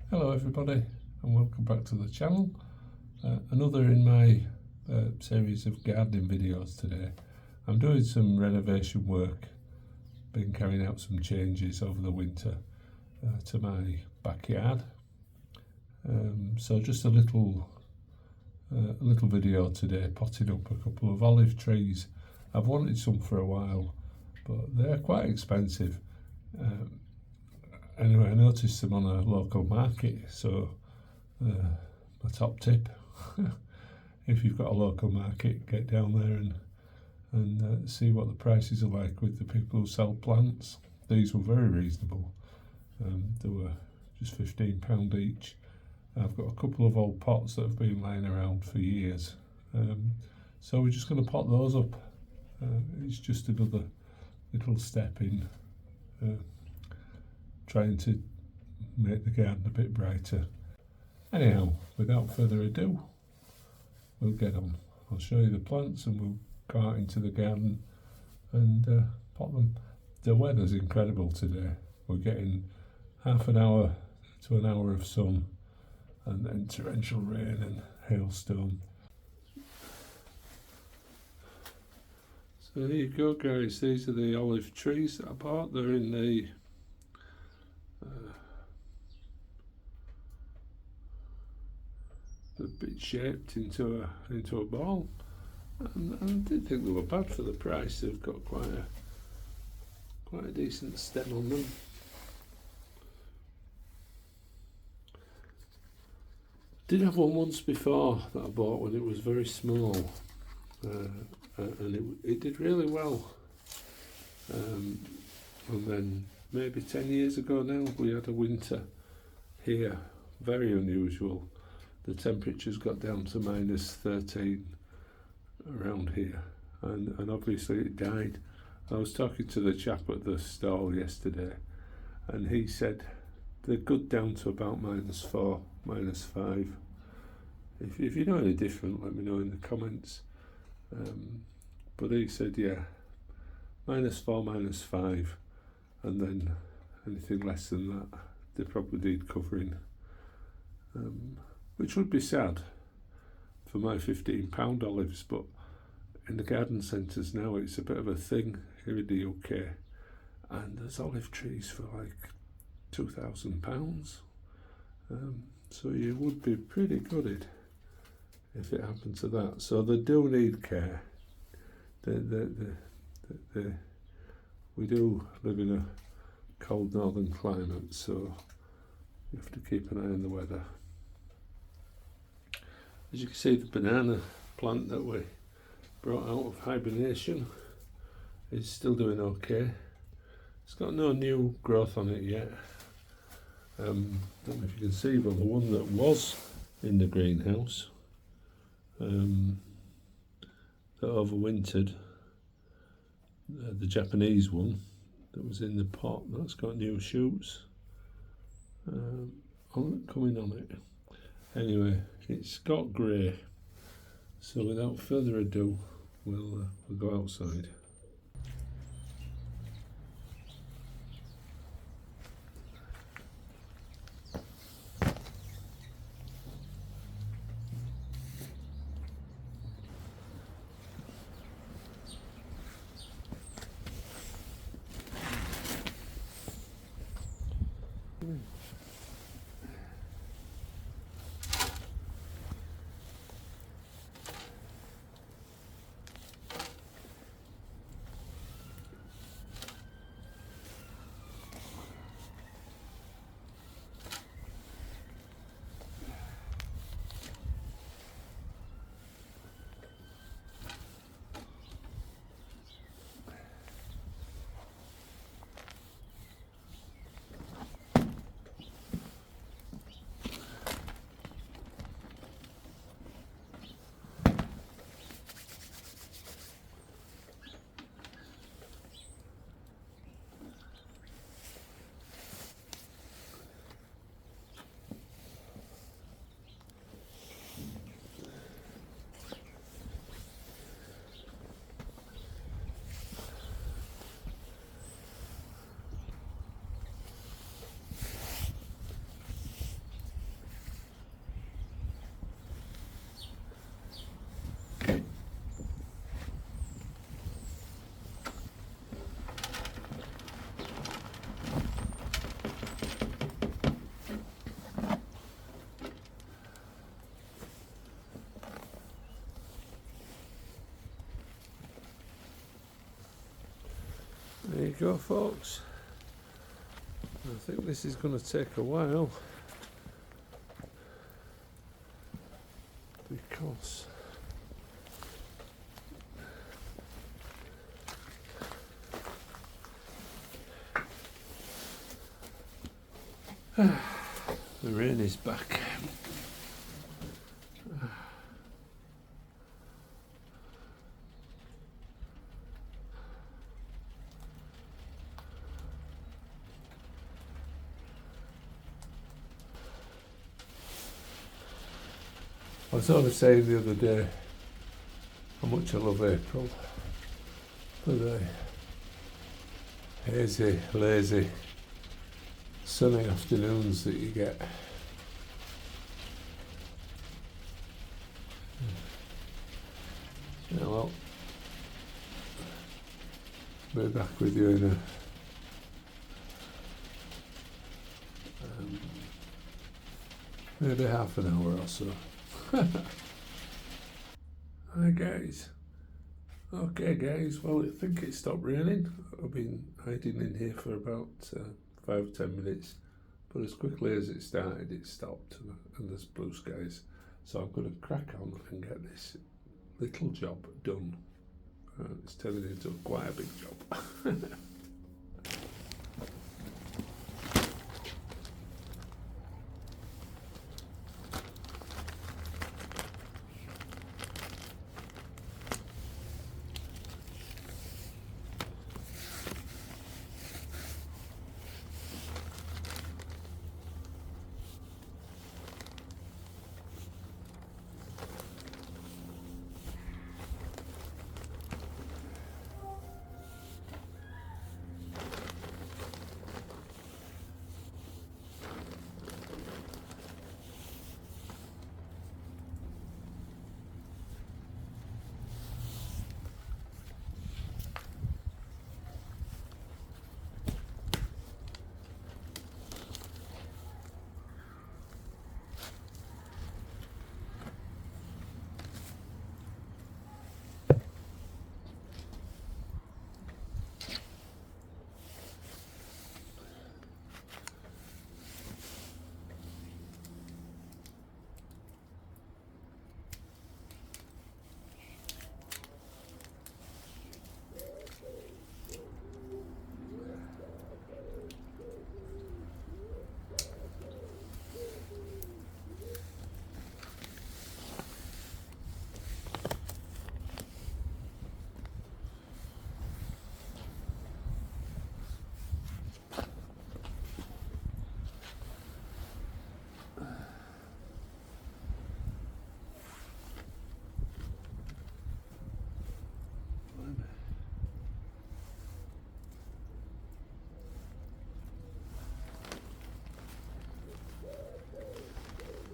Hello everybody and welcome back to the channel. Another in my series of gardening videos today. I'm doing some renovation work, been carrying out some changes over the winter to my backyard. So just a little video today, potting up a couple of olive trees. I've wanted some for a while, but they're quite expensive. Anyway, I noticed them on a local market, so my top tip, if you've got a local market, get down there and see what the prices are like with the people who sell plants. These were very reasonable. They were just £15 each. I've got a couple of old pots that have been lying around for years, so we're just going to pot those up. It's just another little step in trying to make the garden a bit brighter. Anyhow, without further ado, we'll get on. I'll show you the plants and we'll go out into the garden and pot them. The weather's incredible today. We're getting half an hour to an hour of sun and then torrential rain and hailstorm. So there you go guys, these are the olive trees that I bought. They're in the a bit shaped into a ball, and I did think they were bad for the price. They've got quite a decent stem on them. Did have one once before that I bought when it was very small, and it did really well. And then maybe 10 years ago now, we had a winter here, very unusual. The temperatures got down to -13 around here, and obviously it died. I was talking to the chap at the stall yesterday, and he said they're good down to about -4, -5. If you know any different, let me know in the comments. But he said, yeah, -4, -5, and then anything less than that, they probably need covering. Which would be sad for my £15 olives, but in the garden centres now it's a bit of a thing here in the UK, and there's olive trees for like £2,000. So you would be pretty gutted if it happened to that. So they do need care. We do live in a cold northern climate, so you have to keep an eye on the weather. As you can see, the banana plant that we brought out of hibernation is still doing okay. It's got no new growth on it yet. Don't know if you can see, but the one that was in the greenhouse that overwintered, the Japanese one that was in the pot, that's got new shoots coming on it. Anyway, it's got grey, so without further ado, we'll go outside. go, folks. I think this is going to take a while because the rain is back. I was sort of saying the other day how much I love April for the hazy, lazy, sunny afternoons that you get. Yeah, well, I'll be back with you in a maybe half an hour or so. Hi guys. Okay guys, well I think it stopped raining. I've been hiding in here for about 5-10 minutes, but as quickly as it started it stopped and there's blue skies. So I'm going to crack on and get this little job done. It's turning into quite a big job.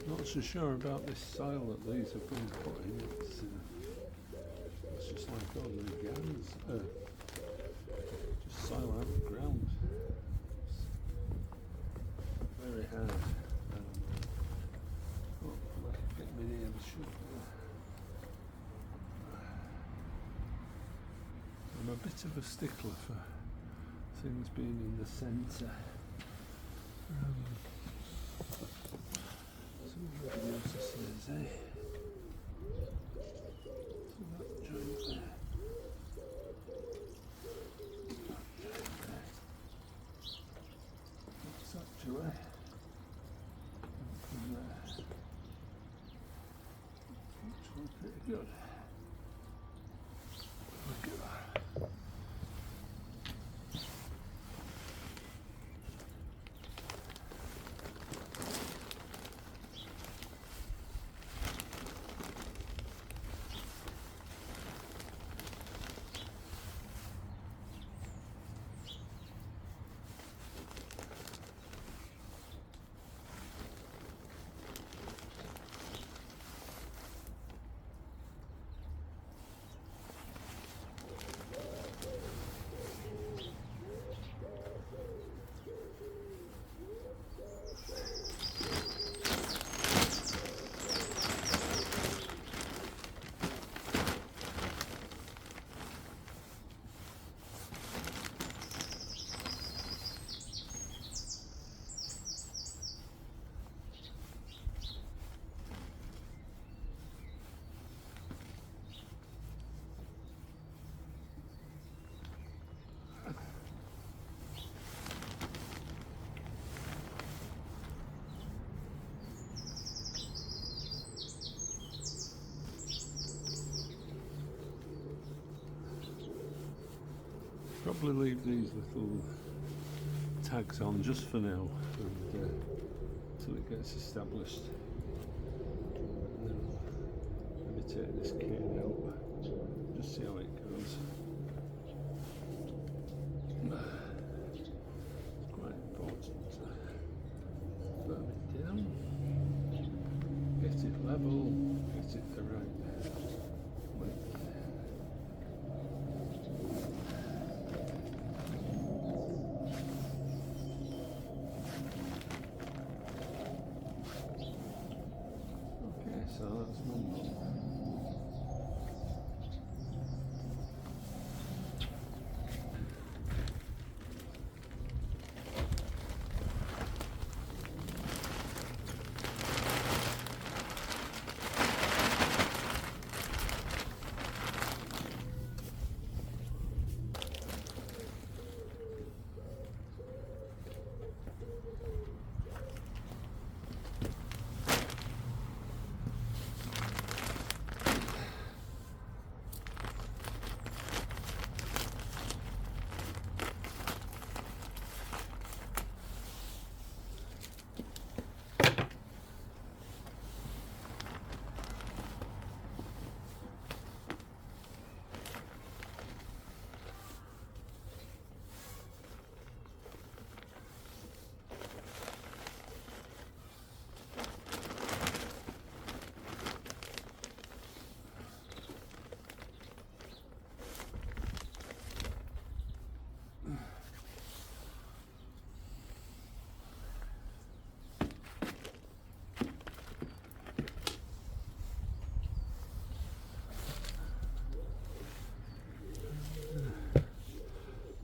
Not so sure about this soil that these have been put in. It's just like ordinary gardens. Just soil out of the ground. It's very hard. Oh, like a bit mini and should. I'm a bit of a stickler for things being in the centre. Nobody notices, eh? So that joint there. That's actually from there. Actually pretty good. Look at that. Probably leave these little tags on just for now, and until it gets established. And then I'll maybe take this cane out, just see how it goes. It's quite important to firm it down, get it level, get it the right width. Okay, so that's one more.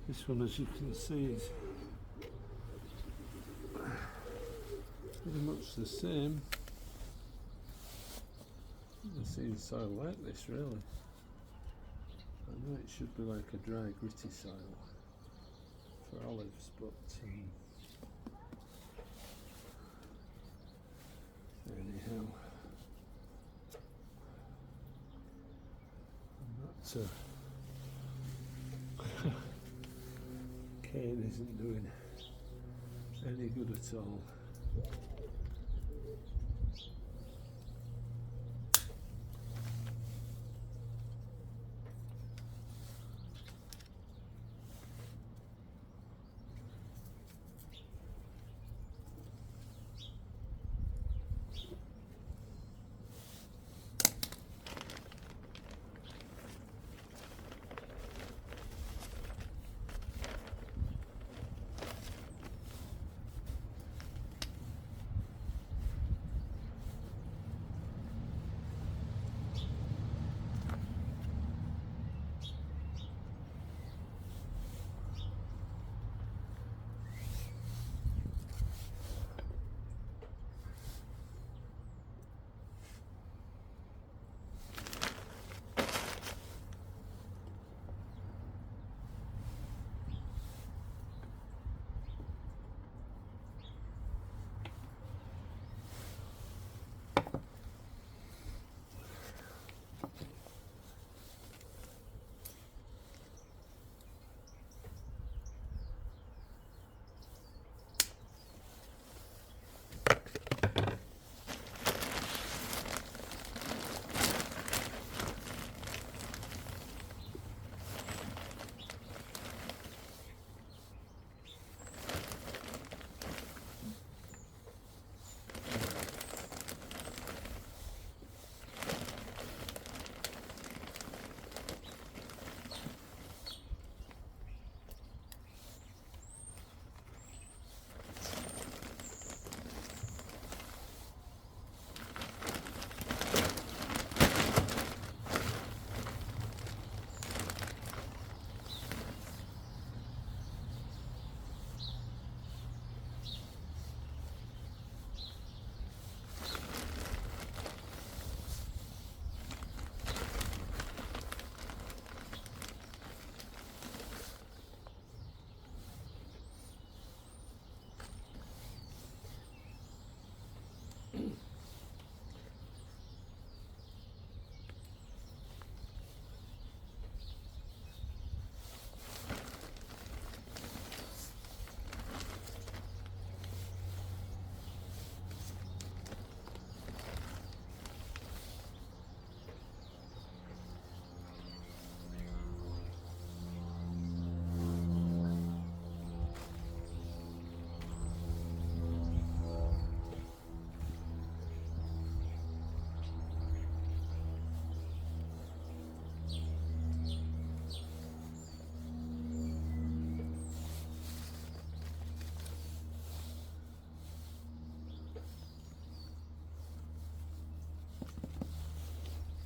This one, as you can see, is pretty much the same. You can see the soil like this, really. I know it should be like a dry, gritty soil for olives, but anyhow, and that cane isn't doing any good at all.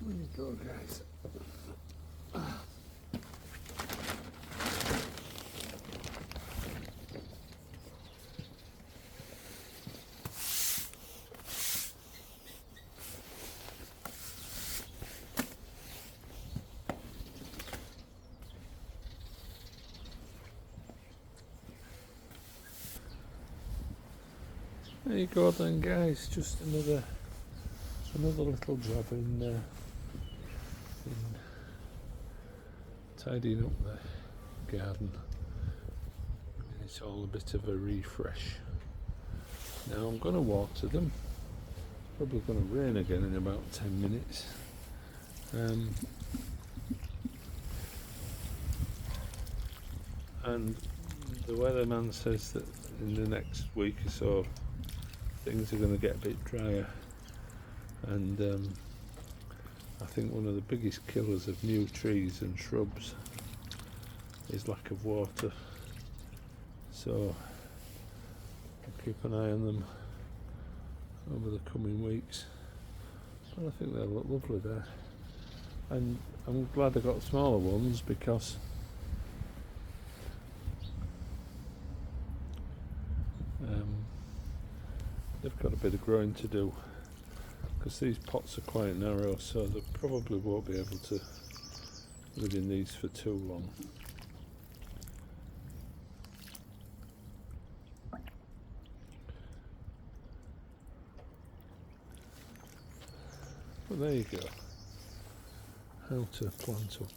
There you go, guys. There you go then, guys, just another little job in tidying up the garden. It's all a bit of a refresh. Now I'm going to water them. It's probably going to rain again in about 10 minutes. And the weatherman says that in the next week or so things are going to get a bit drier, and I think one of the biggest killers of new trees and shrubs is lack of water, so I'll keep an eye on them over the coming weeks. But I think they'll look lovely there, and I'm glad I got smaller ones because they've got a bit of growing to do, because these pots are quite narrow, so they probably won't be able to live in these for too long. But there you go, how to plant up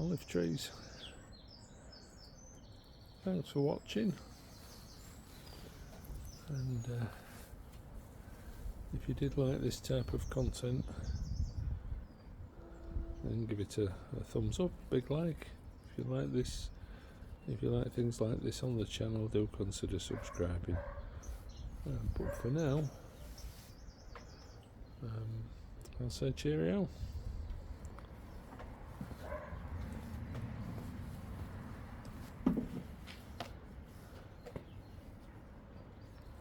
olive trees. Thanks for watching, and if you did like this type of content, then give it a thumbs up, big like. If you like this, if you like things like this on the channel, do consider subscribing. But for now, I'll say cheerio.